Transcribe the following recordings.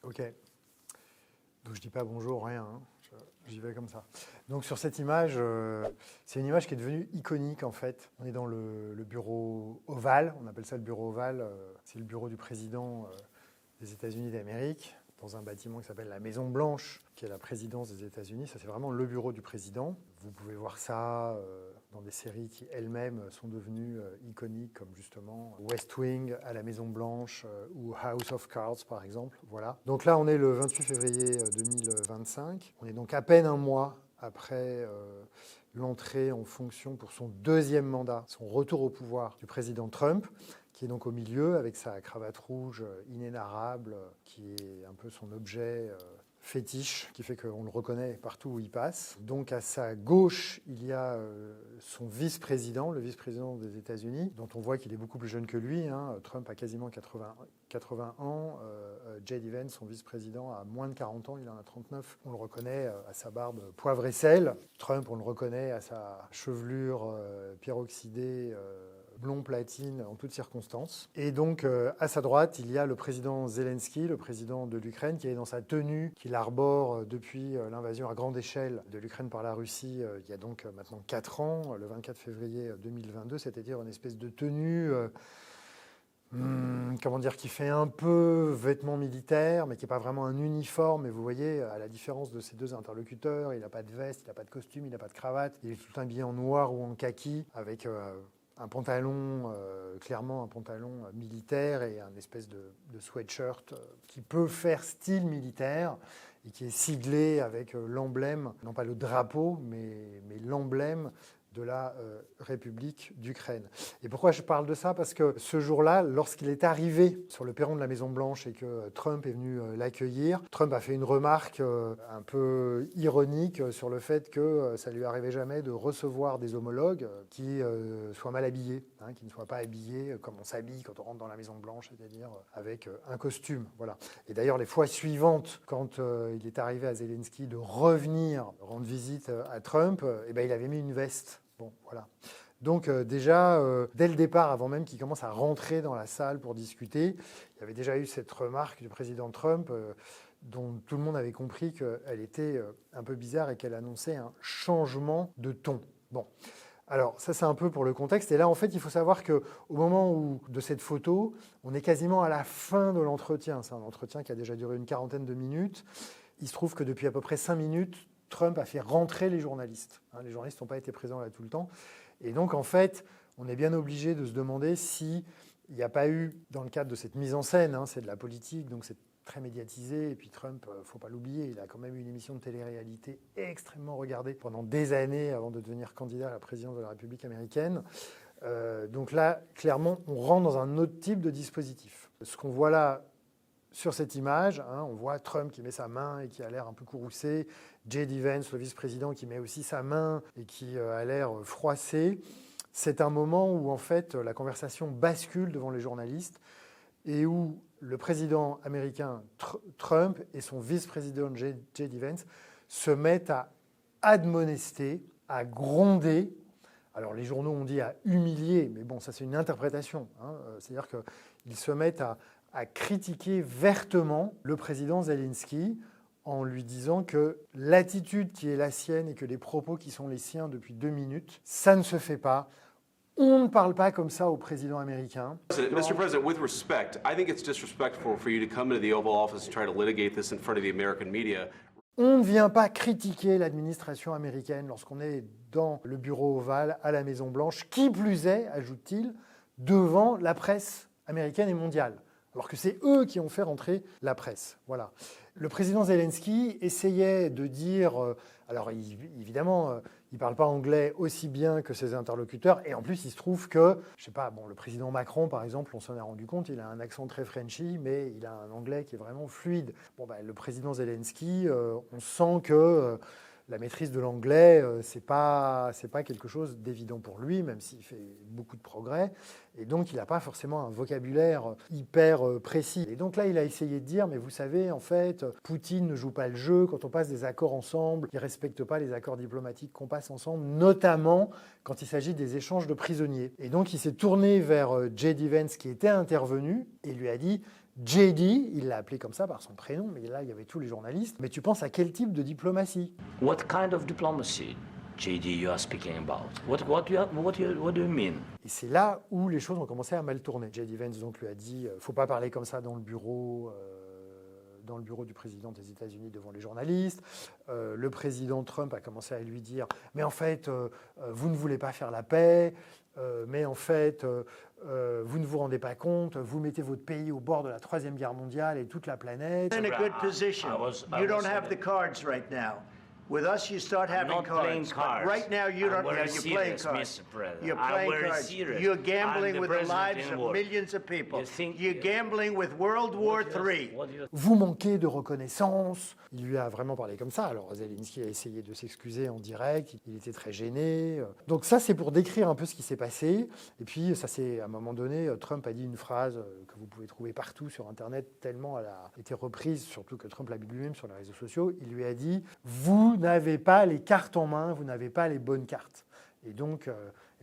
Ok. Donc je dis pas bonjour, rien. Hein. J'y vais comme ça. Donc sur cette image, c'est une image qui est devenue iconique en fait. On est dans le bureau ovale, on appelle ça le bureau ovale. C'est le bureau du président des États-Unis d'Amérique, dans un bâtiment qui s'appelle la Maison Blanche, qui est la présidence des États-Unis. Ça, c'est vraiment le bureau du président. Vous pouvez voir ça dans des séries qui elles-mêmes sont devenues iconiques, comme justement West Wing à la Maison Blanche ou House of Cards, par exemple. Voilà. Donc là, on est le 28 février 2025. On est donc à peine un mois après l'entrée en fonction pour son deuxième mandat, son retour au pouvoir du président Trump, qui est donc au milieu avec sa cravate rouge inénarrable, qui est un peu son objet fétiche, qui fait qu'on le reconnaît partout où il passe. Donc à sa gauche, il y a son vice-président, le vice-président des États-Unis, dont on voit qu'il est beaucoup plus jeune que lui. Hein. Trump a quasiment 80 ans. J.D. Vance, son vice-président, a moins de 40 ans, il en a 39. On le reconnaît à sa barbe poivre et sel. Trump, on le reconnaît à sa chevelure peroxydée, blond platine en toutes circonstances. Et donc, à sa droite, il y a le président Zelensky, le président de l'Ukraine, qui est dans sa tenue qu'il arbore depuis l'invasion à grande échelle de l'Ukraine par la Russie, il y a donc maintenant 4 ans, le 24 février 2022, c'est-à-dire une espèce de tenue... comment dire, qui fait un peu vêtement militaire, mais qui n'est pas vraiment un uniforme. Et vous voyez, à la différence de ces deux interlocuteurs, il n'a pas de veste, il n'a pas de costume, il n'a pas de cravate. Il est tout habillé en noir ou en kaki, avec un pantalon, clairement un pantalon militaire et un espèce de sweatshirt qui peut faire style militaire et qui est siglé avec l'emblème, non pas le drapeau, mais l'emblème de la République d'Ukraine. Et pourquoi je parle de ça? Parce que ce jour-là, lorsqu'il est arrivé sur le perron de la Maison-Blanche et que Trump est venu l'accueillir, Trump a fait une remarque un peu ironique sur le fait que ça lui arrivait jamais de recevoir des homologues qui soient mal habillés, hein, qui ne soient pas habillés comme on s'habille quand on rentre dans la Maison-Blanche, c'est-à-dire avec un costume. Voilà. Et d'ailleurs, les fois suivantes, quand il est arrivé à Zelensky de revenir rendre visite à Trump, eh ben, il avait mis une veste. Bon, voilà. Donc déjà, dès le départ, avant même qu'il commence à rentrer dans la salle pour discuter, il y avait déjà eu cette remarque du président Trump dont tout le monde avait compris qu'elle était un peu bizarre et qu'elle annonçait un changement de ton. Bon, alors ça c'est un peu pour le contexte. Et là, en fait, il faut savoir qu'au moment de cette photo, on est quasiment à la fin de l'entretien. C'est un entretien qui a déjà duré une quarantaine de minutes. Il se trouve que depuis à peu près 5 minutes, Trump a fait rentrer les journalistes. Les journalistes n'ont pas été présents là tout le temps. Et donc, en fait, on est bien obligé de se demander s'il n'y a pas eu, dans le cadre de cette mise en scène, c'est de la politique, donc c'est très médiatisé. Et puis Trump, il ne faut pas l'oublier, il a quand même eu une émission de télé-réalité extrêmement regardée pendant des années avant de devenir candidat à la présidence de la République américaine. Donc là, clairement, on rentre dans un autre type de dispositif. Ce qu'on voit là, sur cette image, on voit Trump qui met sa main et qui a l'air un peu courroucé, J.D. Vance, le vice-président, qui met aussi sa main et qui a l'air froissé. C'est un moment où, en fait, la conversation bascule devant les journalistes et où le président américain Trump et son vice-président J.D. Vance se mettent à admonester, à gronder. Alors, les journaux ont dit à humilier, mais bon, ça, c'est une interprétation. C'est-à-dire qu'ils se mettent à critiquer vertement le président Zelensky en lui disant que l'attitude qui est la sienne et que les propos qui sont les siens depuis 2 minutes, ça ne se fait pas. On ne parle pas comme ça au président américain. Mr. President, with respect, I think it's disrespectful for you to come into the Oval Office and try to litigate this in front of the American media. On ne vient pas critiquer l'administration américaine lorsqu'on est dans le bureau ovale à la Maison-Blanche, qui plus est, ajoute-t-il, devant la presse américaine et mondiale. Alors que c'est eux qui ont fait rentrer la presse. Voilà. Le président Zelensky essayait de dire... alors évidemment, il ne parle pas anglais aussi bien que ses interlocuteurs. Et en plus, il se trouve que, je sais pas, bon, le président Macron, par exemple, on s'en est rendu compte, il a un accent très Frenchy, mais il a un anglais qui est vraiment fluide. Bon, ben, le président Zelensky, on sent que... la maîtrise de l'anglais, c'est pas quelque chose d'évident pour lui, même s'il fait beaucoup de progrès. Et donc, il n'a pas forcément un vocabulaire hyper précis. Et donc là, il a essayé de dire, mais vous savez, en fait, Poutine ne joue pas le jeu. Quand on passe des accords ensemble, il ne respecte pas les accords diplomatiques qu'on passe ensemble, notamment quand il s'agit des échanges de prisonniers. Et donc, il s'est tourné vers J.D. Vance, qui était intervenu, et lui a dit, JD, il l'a appelé comme ça par son prénom, mais là, il y avait tous les journalistes. Mais tu penses à quel type de diplomatie? What kind of diplomacy, JD, you are speaking about? What do you mean? Et c'est là où les choses ont commencé à mal tourner. JD Vance donc lui a dit faut pas parler comme ça dans le bureau du président des États-Unis devant les journalistes. Le président Trump a commencé à lui dire mais en fait, vous ne voulez pas faire la paix, mais en fait, vous ne vous rendez pas compte, vous mettez votre pays au bord de la Troisième Guerre mondiale et toute la planète. In a good position. You don't have the cards right now. With us, you start having cards. But right now, you don't. You're playing cards. You're playing cards. You're gambling with the lives of millions of people. You're gambling with World War III. Vous manquez de reconnaissance. Il lui a vraiment parlé comme ça. Alors Zelensky a essayé de s'excuser en direct. Il était très gêné. Donc ça, c'est pour décrire un peu ce qui s'est passé. Et puis, ça c'est à un moment donné, Trump a dit une phrase que vous pouvez trouver partout sur Internet, tellement elle a été reprise, surtout que Trump l'a dit lui-même sur les réseaux sociaux. Il lui a dit « Vous n'avez pas les cartes en main, vous n'avez pas les bonnes cartes. » Et donc,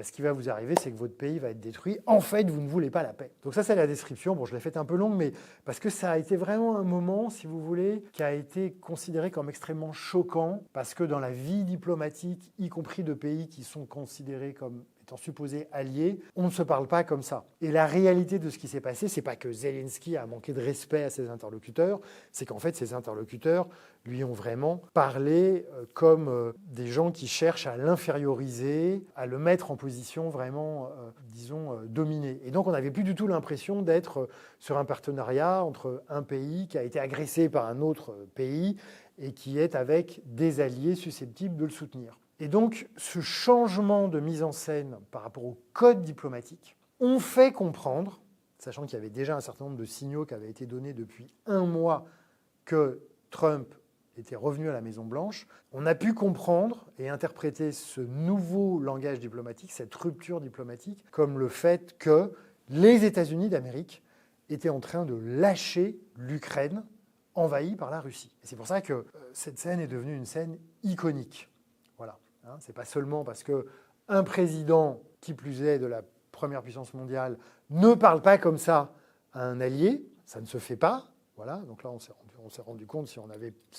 ce qui va vous arriver, c'est que votre pays va être détruit. En fait, vous ne voulez pas la paix. Donc ça, c'est la description. Bon, je l'ai faite un peu longue, mais parce que ça a été vraiment un moment, si vous voulez, qui a été considéré comme extrêmement choquant, parce que dans la vie diplomatique, y compris de pays qui sont considérés comme étant supposés alliés, on ne se parle pas comme ça. Et la réalité de ce qui s'est passé, c'est pas que Zelensky a manqué de respect à ses interlocuteurs, c'est qu'en fait, ses interlocuteurs lui ont vraiment parlé comme des gens qui cherchent à l'inférioriser, à le mettre en position vraiment, dominée. Et donc, on n'avait plus du tout l'impression d'être sur un partenariat entre un pays qui a été agressé par un autre pays et qui est avec des alliés susceptibles de le soutenir. Et donc, ce changement de mise en scène par rapport au code diplomatique, on fait comprendre, sachant qu'il y avait déjà un certain nombre de signaux qui avaient été donnés depuis un mois que Trump était revenu à la Maison-Blanche, on a pu comprendre et interpréter ce nouveau langage diplomatique, cette rupture diplomatique, comme le fait que les États-Unis d'Amérique étaient en train de lâcher l'Ukraine envahie par la Russie. Et c'est pour ça que cette scène est devenue une scène iconique. Voilà. Ce n'est pas seulement parce qu'un président, qui plus est de la première puissance mondiale, ne parle pas comme ça à un allié, ça ne se fait pas. Voilà. Donc là, on s'est rendu compte, si on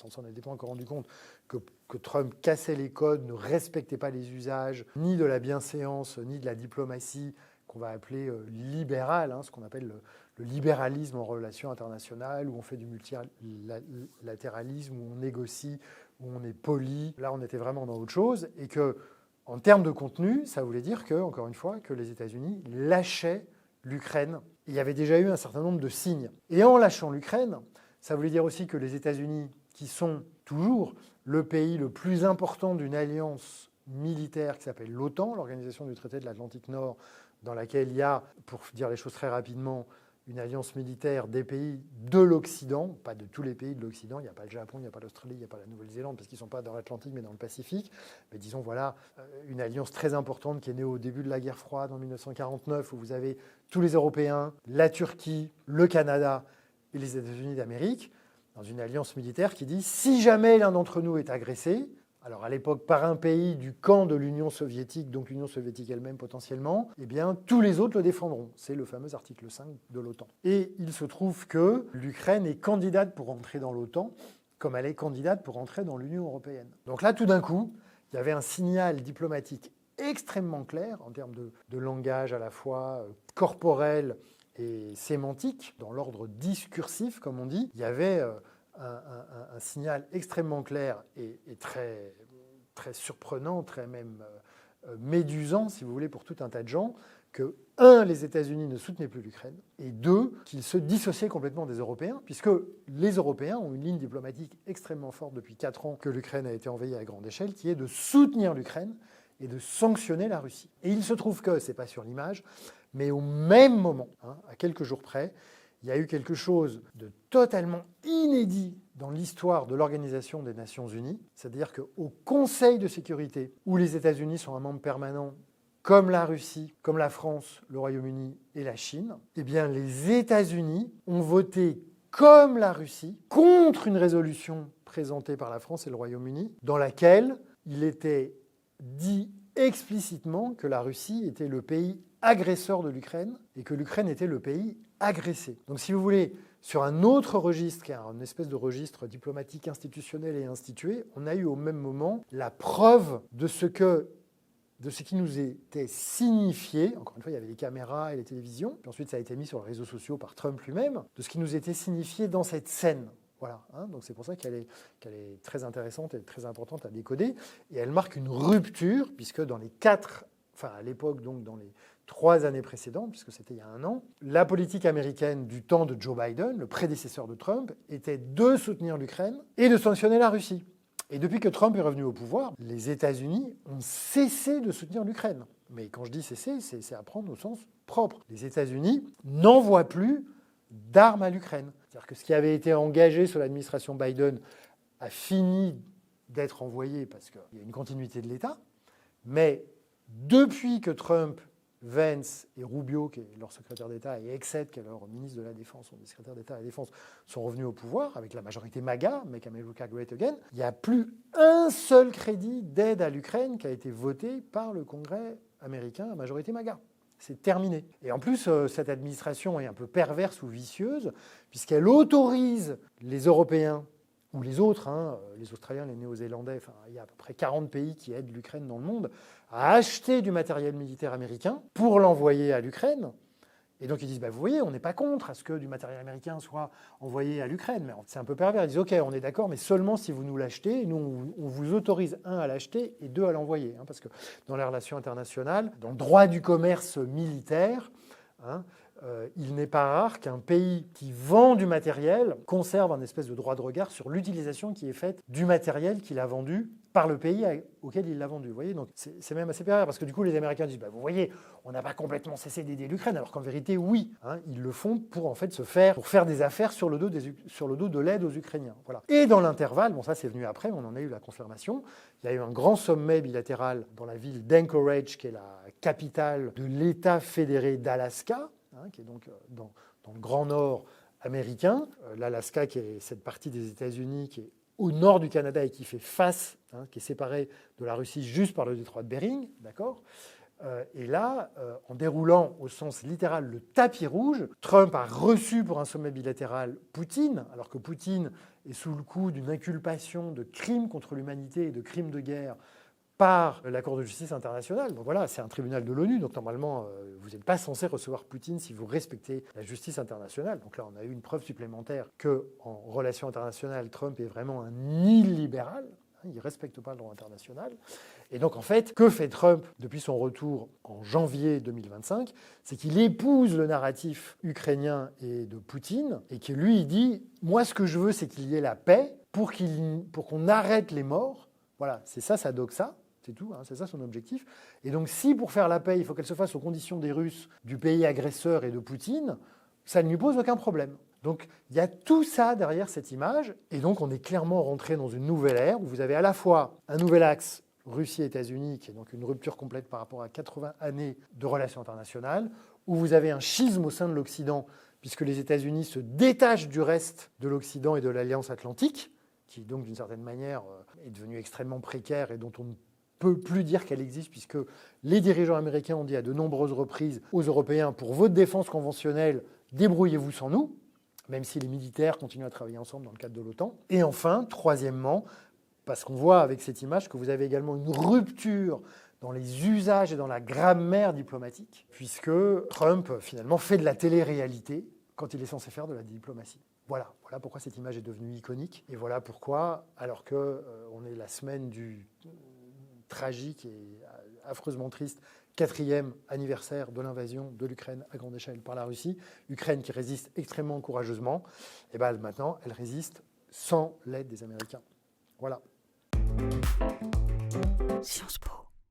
s'en était pas encore rendu compte, que Trump cassait les codes, ne respectait pas les usages, ni de la bienséance, ni de la diplomatie qu'on va appeler libérale, ce qu'on appelle le libéralisme en relations internationales, où on fait du multilatéralisme, où on négocie, où on est poli. Là, on était vraiment dans autre chose. Et qu'en termes de contenu, ça voulait dire encore une fois, que les États-Unis lâchaient l'Ukraine. Il y avait déjà eu un certain nombre de signes. Et en lâchant l'Ukraine, ça voulait dire aussi que les États-Unis, qui sont toujours le pays le plus important d'une alliance militaire qui s'appelle l'OTAN, l'Organisation du traité de l'Atlantique Nord, dans laquelle il y a, pour dire les choses très rapidement, une alliance militaire des pays de l'Occident, pas de tous les pays de l'Occident, il n'y a pas le Japon, il n'y a pas l'Australie, il n'y a pas la Nouvelle-Zélande, parce qu'ils ne sont pas dans l'Atlantique, mais dans le Pacifique. Mais disons, voilà, une alliance très importante qui est née au début de la guerre froide, en 1949, où vous avez tous les Européens, la Turquie, le Canada et les États-Unis d'Amérique, dans une alliance militaire qui dit, si jamais l'un d'entre nous est agressé, alors à l'époque par un pays du camp de l'Union soviétique, donc l'Union soviétique elle-même potentiellement, eh bien tous les autres le défendront. C'est le fameux article 5 de l'OTAN. Et il se trouve que l'Ukraine est candidate pour entrer dans l'OTAN, comme elle est candidate pour entrer dans l'Union européenne. Donc là, tout d'un coup, il y avait un signal diplomatique extrêmement clair en termes de langage à la fois corporel et sémantique, dans l'ordre discursif, comme on dit. Il y avait un signal extrêmement clair et très, très surprenant, très même médusant, si vous voulez, pour tout un tas de gens, que, un, les États-Unis ne soutenaient plus l'Ukraine, et deux, qu'ils se dissociaient complètement des Européens, puisque les Européens ont une ligne diplomatique extrêmement forte depuis 4 ans que l'Ukraine a été envahie à grande échelle, qui est de soutenir l'Ukraine et de sanctionner la Russie. Et il se trouve que, ce n'est pas sur l'image, mais au même moment, à quelques jours près, il y a eu quelque chose de totalement inédit dans l'histoire de l'Organisation des Nations Unies, c'est-à-dire qu'au Conseil de sécurité, où les États-Unis sont un membre permanent, comme la Russie, comme la France, le Royaume-Uni et la Chine, eh bien les États-Unis ont voté comme la Russie contre une résolution présentée par la France et le Royaume-Uni, dans laquelle il était dit explicitement que la Russie était le pays agresseur de l'Ukraine et que l'Ukraine était le pays agressé. Donc si vous voulez, sur un autre registre, qui est une espèce de registre diplomatique institutionnel et institué, on a eu au même moment la preuve de ce qui nous était signifié, encore une fois il y avait les caméras et les télévisions, puis ensuite ça a été mis sur les réseaux sociaux par Trump lui-même, de ce qui nous était signifié dans cette scène. Voilà, hein, donc c'est pour ça qu'elle est très intéressante et très importante à décoder, et elle marque une rupture, puisque dans les à l'époque donc dans les 3 années précédentes, puisque c'était il y a 1 an, la politique américaine du temps de Joe Biden, le prédécesseur de Trump, était de soutenir l'Ukraine et de sanctionner la Russie. Et depuis que Trump est revenu au pouvoir, les États-Unis ont cessé de soutenir l'Ukraine. Mais quand je dis cesser, c'est à prendre au sens propre. Les États-Unis n'envoient plus d'armes à l'Ukraine. C'est-à-dire que ce qui avait été engagé sous l'administration Biden a fini d'être envoyé parce qu'il y a une continuité de l'État. Mais depuis que Trump, Vance et Rubio, qui est leur secrétaire d'État, et Exet, qui est leur ministre de la Défense, sont des secrétaires d'État à la Défense, sont revenus au pouvoir avec la majorité MAGA, Make America Great Again, il n'y a plus un seul crédit d'aide à l'Ukraine qui a été voté par le Congrès américain à majorité MAGA. C'est terminé. Et en plus, cette administration est un peu perverse ou vicieuse, puisqu'elle autorise les Européens ou les autres, les Australiens, les Néo-Zélandais, il y a à peu près 40 pays qui aident l'Ukraine dans le monde, à acheter du matériel militaire américain pour l'envoyer à l'Ukraine. Et donc ils disent, vous voyez, on n'est pas contre à ce que du matériel américain soit envoyé à l'Ukraine. Mais c'est un peu pervers. Ils disent, OK, on est d'accord, mais seulement si vous nous l'achetez. Nous, on vous autorise, 1, à l'acheter et 2, à l'envoyer. Parce que dans les relations internationales, dans le droit du commerce militaire, il n'est pas rare qu'un pays qui vend du matériel conserve un espèce de droit de regard sur l'utilisation qui est faite du matériel qu'il a vendu par le pays auquel il l'a vendu. Vous voyez, donc c'est même assez pervers parce que du coup les Américains disent vous voyez, on n'a pas complètement cessé d'aider l'Ukraine, alors qu'en vérité oui, ils le font pour faire des affaires sur le dos de l'aide aux Ukrainiens. Voilà. Et dans l'intervalle, ça c'est venu après, on en a eu la confirmation. Il y a eu un grand sommet bilatéral dans la ville d'Anchorage, qui est la capitale de l'État fédéré d'Alaska, qui est donc dans le Grand Nord américain. L'Alaska, qui est cette partie des États-Unis qui est au nord du Canada et qui fait face, qui est séparée de la Russie juste par le détroit de Bering, d'accord ? Et là, en déroulant au sens littéral le tapis rouge, Trump a reçu pour un sommet bilatéral Poutine, alors que Poutine est sous le coup d'une inculpation de crimes contre l'humanité et de crimes de guerre par la Cour de justice internationale. Donc voilà, c'est un tribunal de l'ONU, donc normalement, vous n'êtes pas censé recevoir Poutine si vous respectez la justice internationale. Donc là, on a eu une preuve supplémentaire qu'en relations internationales, Trump est vraiment un illibéral. Il ne respecte pas le droit international. Et donc, en fait, que fait Trump depuis son retour en janvier 2025 ? C'est qu'il épouse le narratif ukrainien et de Poutine, et que lui, il dit « Moi, ce que je veux, c'est qu'il y ait la paix pour qu'on arrête les morts. » Voilà, c'est ça sa doxa. C'est tout, c'est ça son objectif. Et donc si pour faire la paix, il faut qu'elle se fasse aux conditions des Russes, du pays agresseur et de Poutine, ça ne lui pose aucun problème. Donc il y a tout ça derrière cette image, et donc on est clairement rentré dans une nouvelle ère où vous avez à la fois un nouvel axe Russie-États-Unis, qui est donc une rupture complète par rapport à 80 années de relations internationales, où vous avez un schisme au sein de l'Occident, puisque les États-Unis se détachent du reste de l'Occident et de l'Alliance Atlantique, qui donc d'une certaine manière est devenue extrêmement précaire et dont on ne peut plus dire qu'elle existe, puisque les dirigeants américains ont dit à de nombreuses reprises aux Européens, pour votre défense conventionnelle, débrouillez-vous sans nous, même si les militaires continuent à travailler ensemble dans le cadre de l'OTAN. Et enfin, troisièmement, parce qu'on voit avec cette image que vous avez également une rupture dans les usages et dans la grammaire diplomatique, puisque Trump finalement fait de la télé-réalité quand il est censé faire de la diplomatie. Voilà pourquoi cette image est devenue iconique, et voilà pourquoi, alors qu'on est la semaine du tragique et affreusement triste 4e anniversaire de l'invasion de l'Ukraine à grande échelle par la Russie, Ukraine qui résiste extrêmement courageusement, et maintenant elle résiste sans l'aide des Américains. Voilà. Sciences Po.